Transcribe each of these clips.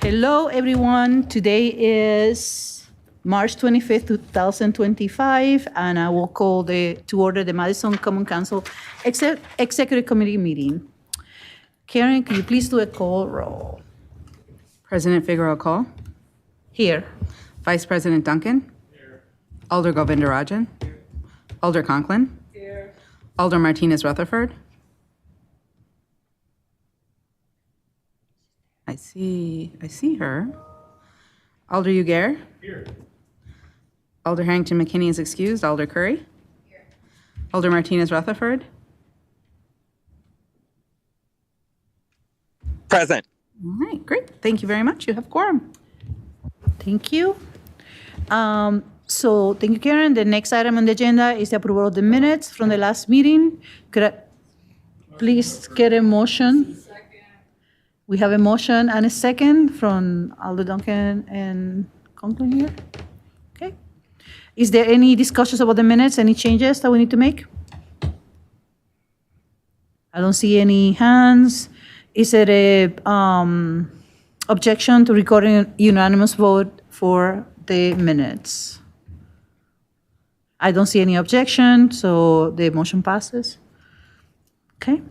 Hello, everyone. Today is March 25th, 2025, and I will call to order the Madison Common Council Executive Committee meeting. Karen, could you please do a call roll? President Figueroa Call. Here. Vice President Duncan. Here. Alder Govindarajan. Here. Alder Conklin. Here. Alder Martinez Rutherford. I see her. Alder Ugair. Here. Alder Harrington McKinney is excused. Alder Curry. Here. Alder Martinez Rutherford. Present. All right, great. Thank you very much. You have quorum. Thank you. So thank you, Karen. The next item on the agenda is the approval of the minutes from the last meeting. Could I please get a motion? We have a motion and a second from Alder Duncan and Conklin here. Okay. Is there any discussions about the minutes, any changes that we need to make? I don't see any hands. Is there a objection to recording unanimous vote for the minutes? I don't see any objection, so the motion passes. Okay.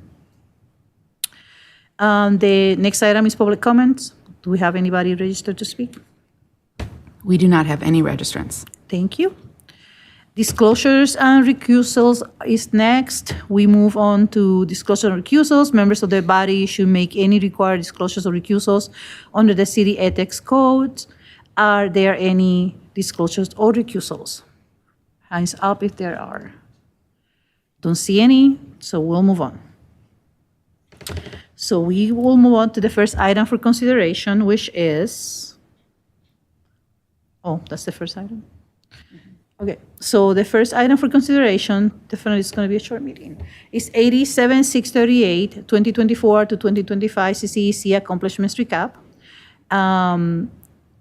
The next item is public comments. Do we have anybody registered to speak? We do not have any registrants. Thank you. Disclosures and recusals is next. We move on to disclosure and recusals. Members of the body should make any required disclosures or recusals under the city ethics code. Are there any disclosures or recusals? Hands up if there are. Don't see any, so we'll move on. So we will move on to the first item for consideration, which is, that's the first item? Okay, so the first item for consideration, definitely it's going to be a short meeting, is 87-638, 2024 to 2025 CCEC accomplishments recap.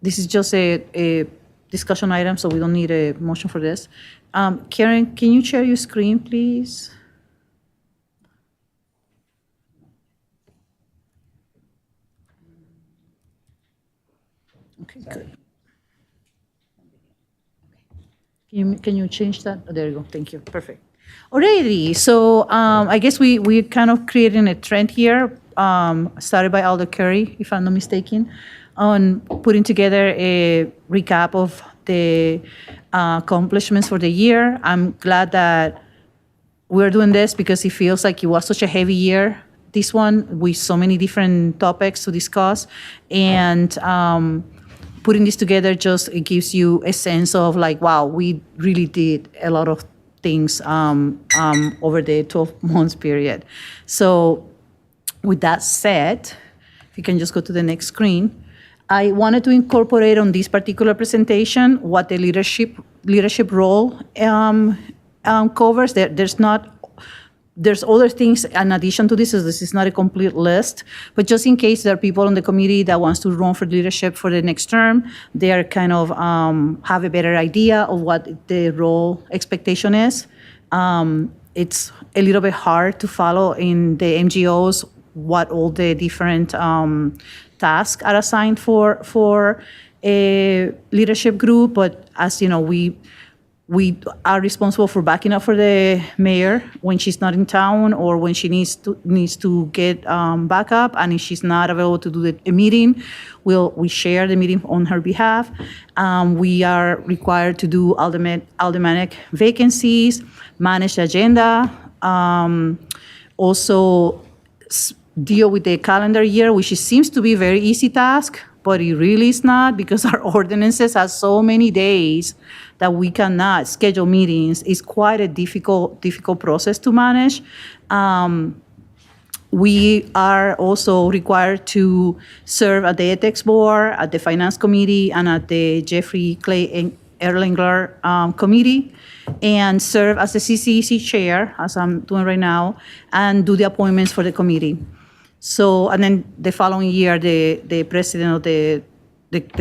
This is just a discussion item, so we don't need a motion for this. Karen, can you share your screen, please? Okay, good. Can you change that? Oh, there you go. Thank you. Perfect. Alrighty. So I guess we're kind of creating a trend here, started by Alder Curry, if I'm not mistaken, on putting together a recap of the accomplishments for the year. I'm glad that we're doing this because it feels like it was such a heavy year, this one, with so many different topics to discuss. And putting this together it gives you a sense of like, wow, we really did a lot of things over the 12 months period. So with that said, if you can just go to the next screen, I wanted to incorporate on this particular presentation what the leadership role covers. There's other things in addition to this, so this is not a complete list, but just in case there are people on the committee that wants to run for leadership for the next term, they are kind of have a better idea of what the role expectation is. It's a little bit hard to follow in the MGOs what all the different tasks are assigned for a leadership group, but as you know, we are responsible for backing up for the mayor when she's not in town or when she needs to get backup, and if she's not available to do a meeting, we share the meeting on her behalf. We are required to do aldermanic vacancies, manage the agenda, also deal with the calendar year, which seems to be a very easy task, but it really is not because our ordinances have so many days that we cannot schedule meetings. It's quite a difficult process to manage. We are also required to serve at the ethics board, at the finance committee, and at the Jeffrey Clay Erlinger committee, and serve as the CCEC chair, as I'm doing right now, and do the appointments for the committee. So, and then the following year, the president of the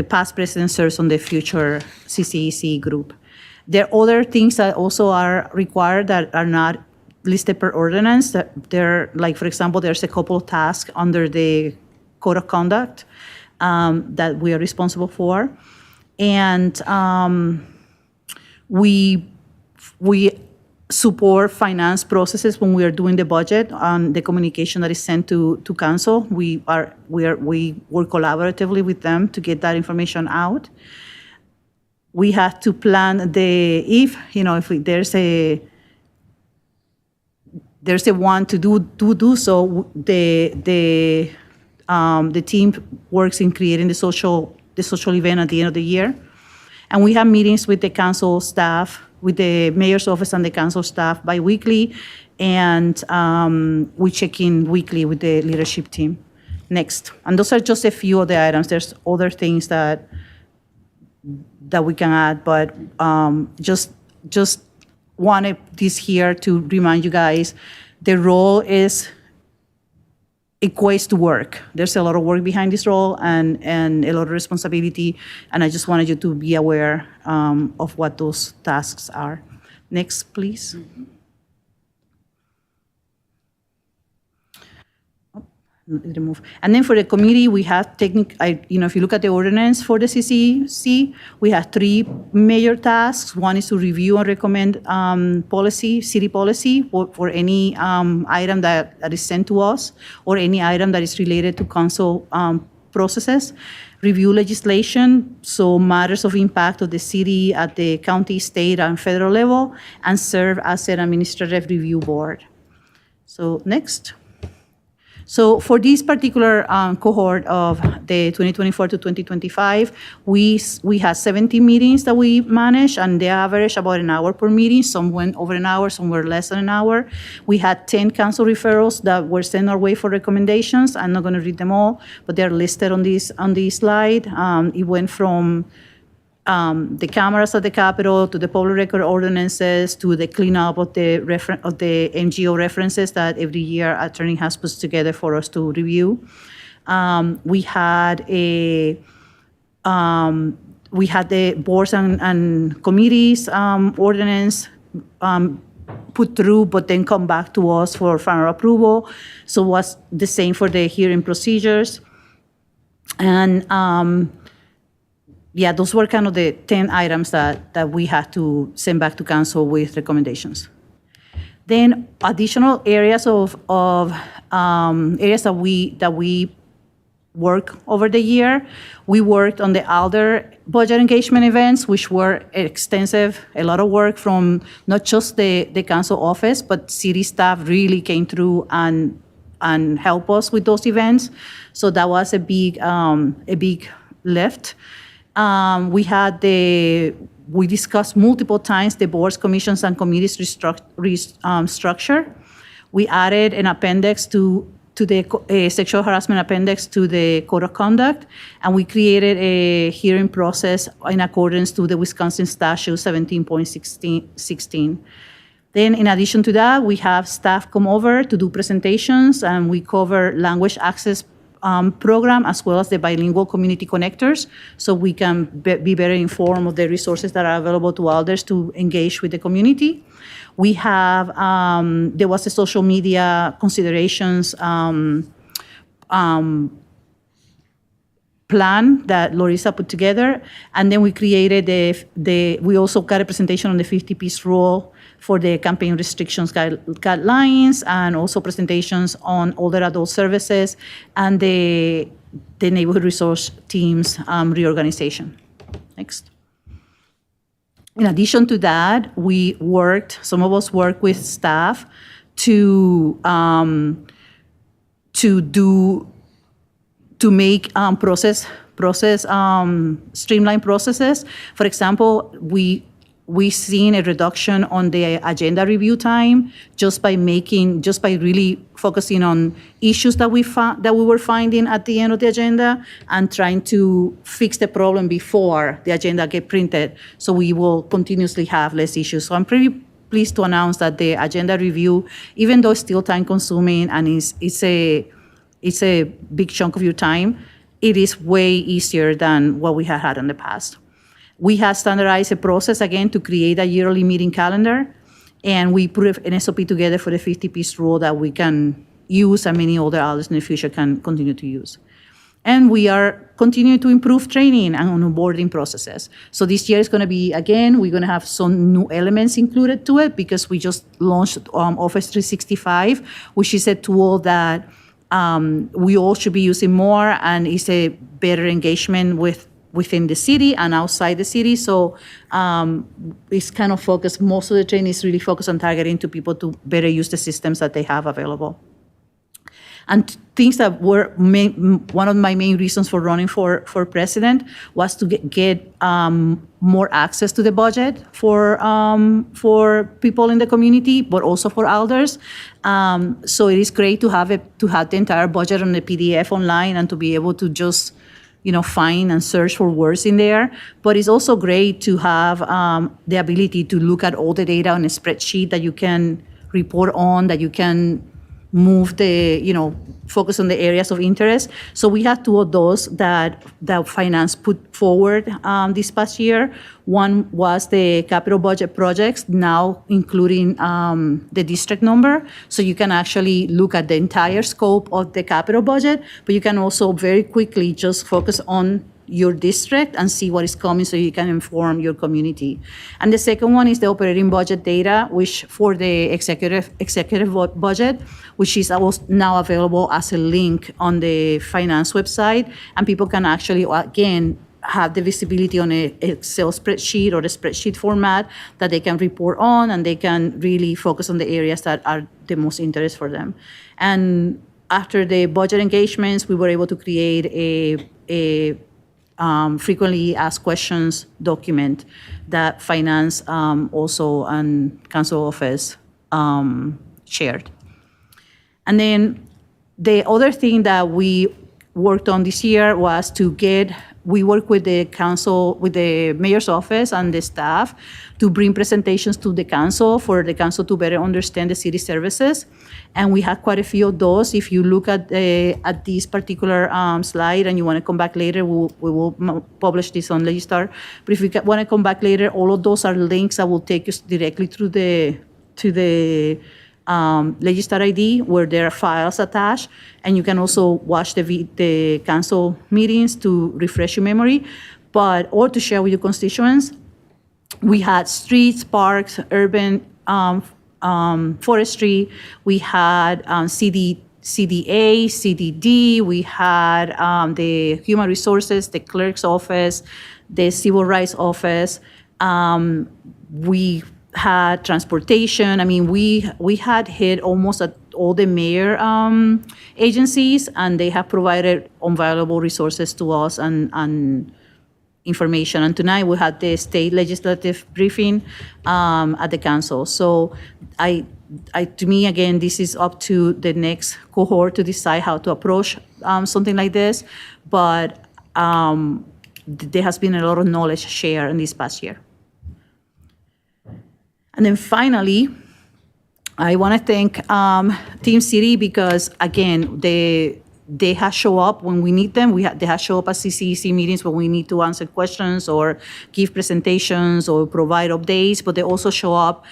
past president serves on the future CCEC group. There are other things that also are required that are not listed per ordinance. That like, for example, there's a couple of tasks under the code of conduct that we are responsible for. And we support finance processes when we are doing the budget and the communication that is sent to council. We work collaboratively with them to get that information out. We have to plan if there's a want to do so. The team works in creating the social event at the end of the year, and we have meetings with the council staff, with the mayor's office and the council staff biweekly, and we check in weekly with the leadership team. Next, and those are just a few of the items. There's other things that we can add, but just wanted this here to remind you guys, the role equates to work. There's a lot of work behind this role and a lot of responsibility, and I just wanted you to be aware of what those tasks are. Next, please. Remove. And then for the committee, we have if you look at the ordinance for the CCC, we have 3 major tasks. One is to review and recommend city policy for any item that is sent to us or any item that is related to council processes. Review legislation, so matters of impact of the city at the county, state, and federal level, and serve as an administrative review board. So next. So for this particular cohort of the 2024 to 2025, we had 70 meetings that we managed, and they average about an hour per meeting. Some went over an hour, some were less than an hour. We had 10 council referrals that were sent our way for recommendations. I'm not going to read them all, but they're listed on this slide. It went from the cameras at the Capitol, to the public record ordinances, to the cleanup of the MGO references that every year attorney has put together for us to review. We had the boards and committees ordinance put through, but then come back to us for final approval. So it was the same for the hearing procedures. And those were kind of the 10 items that we had to send back to council with recommendations. Then additional areas of areas that we work over the year. We worked on the ALDER budget engagement events, which were extensive, a lot of work from not just the council office, but city staff really came through and helped us with those events. So that was a big lift. We discussed multiple times the boards, commissions, and committees structure. We added an appendix to the sexual harassment appendix to the code of conduct, and we created a hearing process in accordance to the Wisconsin statute 17.16. Then in addition to that, we have staff come over to do presentations, and we cover language access program, as well as the bilingual community connectors, so we can be better informed of the resources that are available to others to engage with the community. We have, there was a social media considerations plan that Larissa put together, and then we created we also got a presentation on the 50-piece rule for the campaign restrictions guidelines, and also presentations on older adult services and the neighborhood resource teams reorganization. Next. In addition to that, some of us worked with staff to make streamline processes. For example, we've seen a reduction on the agenda review time just by really focusing on issues that we were finding at the end of the agenda and trying to fix the problem before the agenda get printed, so we will continuously have less issues. So I'm pretty pleased to announce that the agenda review, even though it's still time consuming and it's a big chunk of your time, it is way easier than what we had in the past. We have standardized a process, again, to create a yearly meeting calendar, and we put an SOP together for the 50-piece rule that we can use and many other others in the future can continue to use. And we are continuing to improve training and onboarding processes. So this year is going to be, again, we're going to have some new elements included to it because we just launched Office 365, which is a tool that we all should be using more, and it's a better engagement within the city and outside the city. So it's kind of focused, most of the training is really focused on targeting to people to better use the systems that they have available. And things that were one of my main reasons for running for president was to get more access to the budget for people in the community, but also for elders. So it is great to have the entire budget on the PDF online and to be able to just find and search for words in there. But it's also great to have the ability to look at all the data on a spreadsheet that you can report on, that you can move focus on the areas of interest. So we have two of those that finance put forward this past year. One was the capital budget projects, now including the district number. So you can actually look at the entire scope of the capital budget, but you can also very quickly just focus on your district and see what is coming so you can inform your community. And the second one is the operating budget data, which for the executive budget, which is now available as a link on the finance website. And people can actually, again, have the visibility on an Excel spreadsheet or a spreadsheet format that they can report on, and they can really focus on the areas that are the most interest for them. And after the budget engagements, we were able to create a frequently asked questions document that finance also and council office shared. And then the other thing that we worked on this year was we work with the council, with the mayor's office and the staff to bring presentations to the council for the council to better understand the city services. And we had quite a few of those. If you look at this particular slide and you want to come back later, we will publish this on Legistar. But if you want to come back later, all of those are links that will take you directly to the Legistar ID, where there are files attached, and you can also watch the council meetings to refresh your memory, or to share with your constituents. We had streets, parks, urban forestry. We had CDA, CDD. We had the human resources, the clerk's office, the civil rights office. We had transportation. I mean, we had hit almost at all the mayor agencies, and they have provided invaluable resources to us and information. And tonight we had the state legislative briefing at the council. So to me, again, this is up to the next cohort to decide how to approach something like this. But there has been a lot of knowledge shared in this past year. And then finally, I want to thank Team City because, again, they have show up when we need them. They have show up at CCEC meetings when we need to answer questions or give presentations or provide updates, but they also show up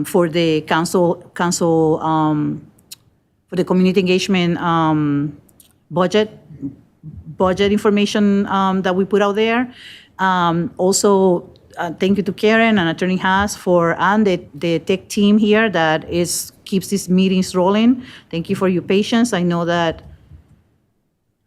for the council for the community engagement budget information that we put out there. Also, thank you to Karen and Attorney Haas and the tech team here that keeps these meetings rolling. Thank you for your patience. I know that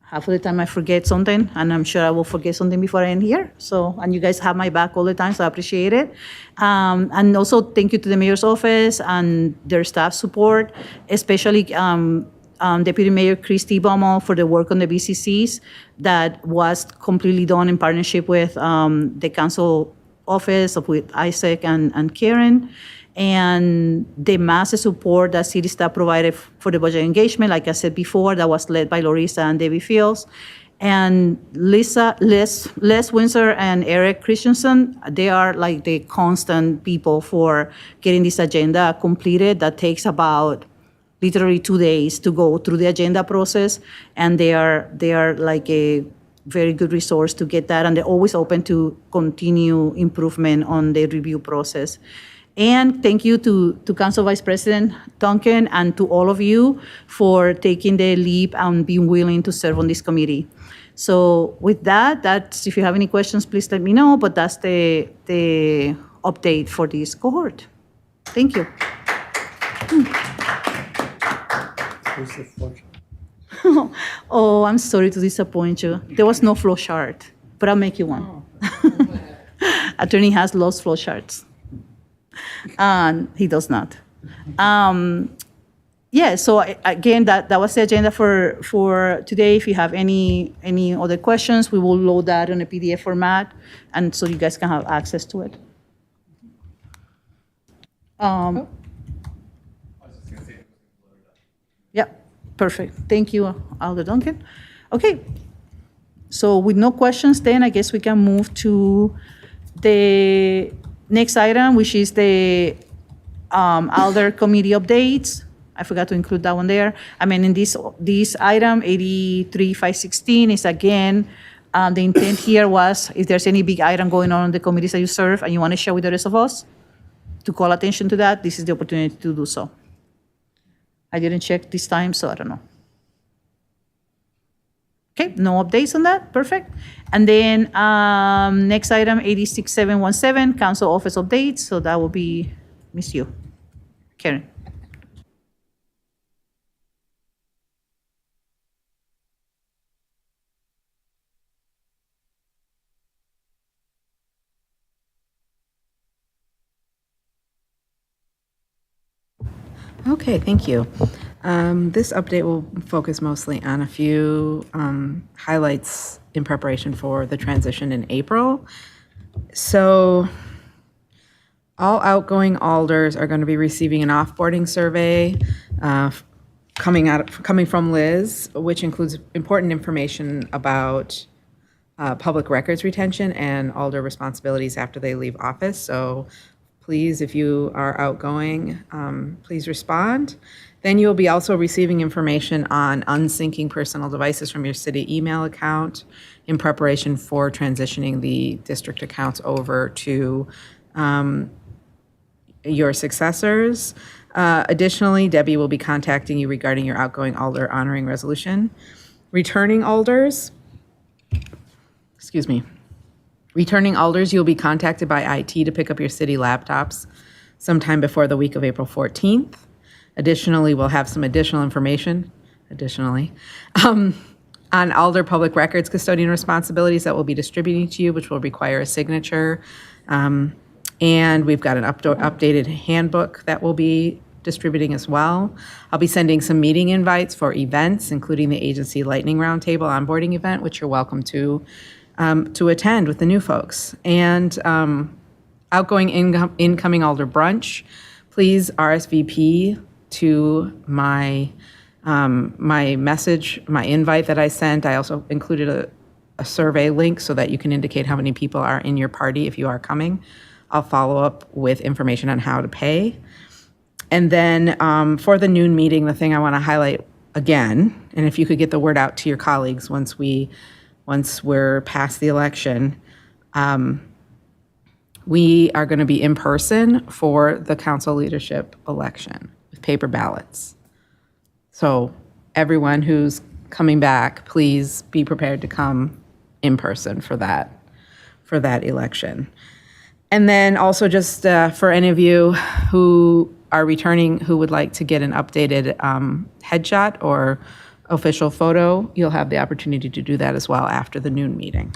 half of the time I forget something, and I'm sure I will forget something before I end here. And you guys have my back all the time, so I appreciate it. And also thank you to the mayor's office and their staff support, especially Deputy Mayor Christy Baumel for the work on the BCCs that was completely done in partnership with the council office with Isaac and Karen, and the massive support that city staff provided for the budget engagement, like I said before, that was led by Larissa and Debbie Fields. And Les Windsor and Eric Christensen, they are like the constant people for getting this agenda completed. That takes about literally 2 days to go through the agenda process, and they are like a very good resource to get that, and they're always open to continue improvement on the review process. And thank you to Council Vice President Duncan and to all of you for taking the leap and being willing to serve on this committee. So with that, if you have any questions, please let me know, but that's the update for this cohort. Thank you. Where's the floor chart? Oh, I'm sorry to disappoint you. There was no flow chart, but I'll make you one. Attorney has lost flow charts. And he does not. Yeah, so again, that was the agenda for today. If you have any other questions, we will load that on a PDF format, and so you guys can have access to it. Yeah, perfect. Thank you, Alder Duncan. Okay, so with no questions, then I guess we can move to the next item, which is the Alder committee updates. I forgot to include that one there. I mean, in this item, 83-516 is again, the intent here was if there's any big item going on in the committees that you serve and you want to share with the rest of us to call attention to that, this is the opportunity to do so. I didn't check this time, so I don't know. Okay, no updates on that, perfect. And then next item, 86-717, council office updates. So that will be Miss Yu, Karen. Okay, thank you. This update will focus mostly on a few highlights in preparation for the transition in April. So all outgoing alders are going to be receiving an offboarding survey coming from Liz, which includes important information about public records retention and alder responsibilities after they leave office. So please, if you are outgoing, please respond. Then you'll be also receiving information on unsyncing personal devices from your city email account in preparation for transitioning the district accounts over to your successors. Additionally, Debbie will be contacting you regarding your outgoing alder honoring resolution. Returning alders, Returning alders, you'll be contacted by IT to pick up your city laptops sometime before the week of April 14th. Additionally, we'll have some additional information, on alder public records custodian responsibilities that we'll be distributing to you, which will require a signature. And we've got an updated handbook that we'll be distributing as well. I'll be sending some meeting invites for events, including the agency lightning roundtable onboarding event, which you're welcome to attend with the new folks. And outgoing incoming alder brunch, please RSVP to my message, my invite that I sent. I also included a survey link so that you can indicate how many people are in your party if you are coming. I'll follow up with information on how to pay. And then for the noon meeting, the thing I want to highlight again, and if you could get the word out to your colleagues once we're past the election, we are going to be in person for the council leadership election with paper ballots. So everyone who's coming back, please be prepared to come in person for that election. And then also just for any of you who are returning who would like to get an updated headshot or official photo, you'll have the opportunity to do that as well after the noon meeting.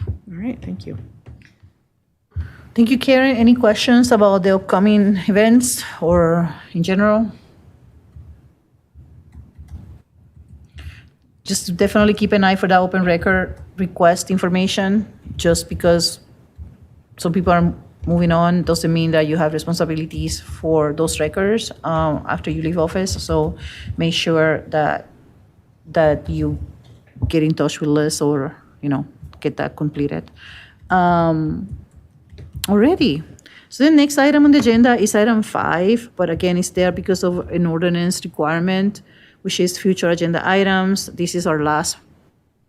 All right, thank you. Thank you, Karen. Any questions about the upcoming events or in general? Just definitely keep an eye for the open record request information. Just because some people are moving on doesn't mean that you have responsibilities for those records after you leave office. So make sure that you get in touch with Liz or get that completed. Already. So the next item on the agenda is item 5, but again, it's there because of an ordinance requirement, which is future agenda items. This is our last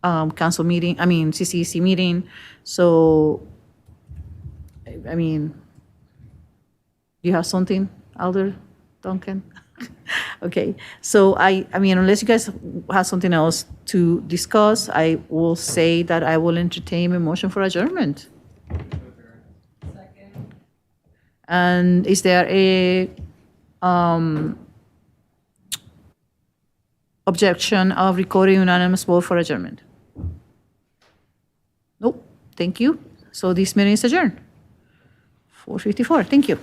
council meeting, CCEC meeting. So, Do you have something, Alder Duncan? Okay, so I mean, unless you guys have something else to discuss, I will say that I will entertain a motion for adjournment. And is there a objection of recording unanimous vote for adjournment? Nope, thank you. So this meeting is adjourned. 4:54, thank you.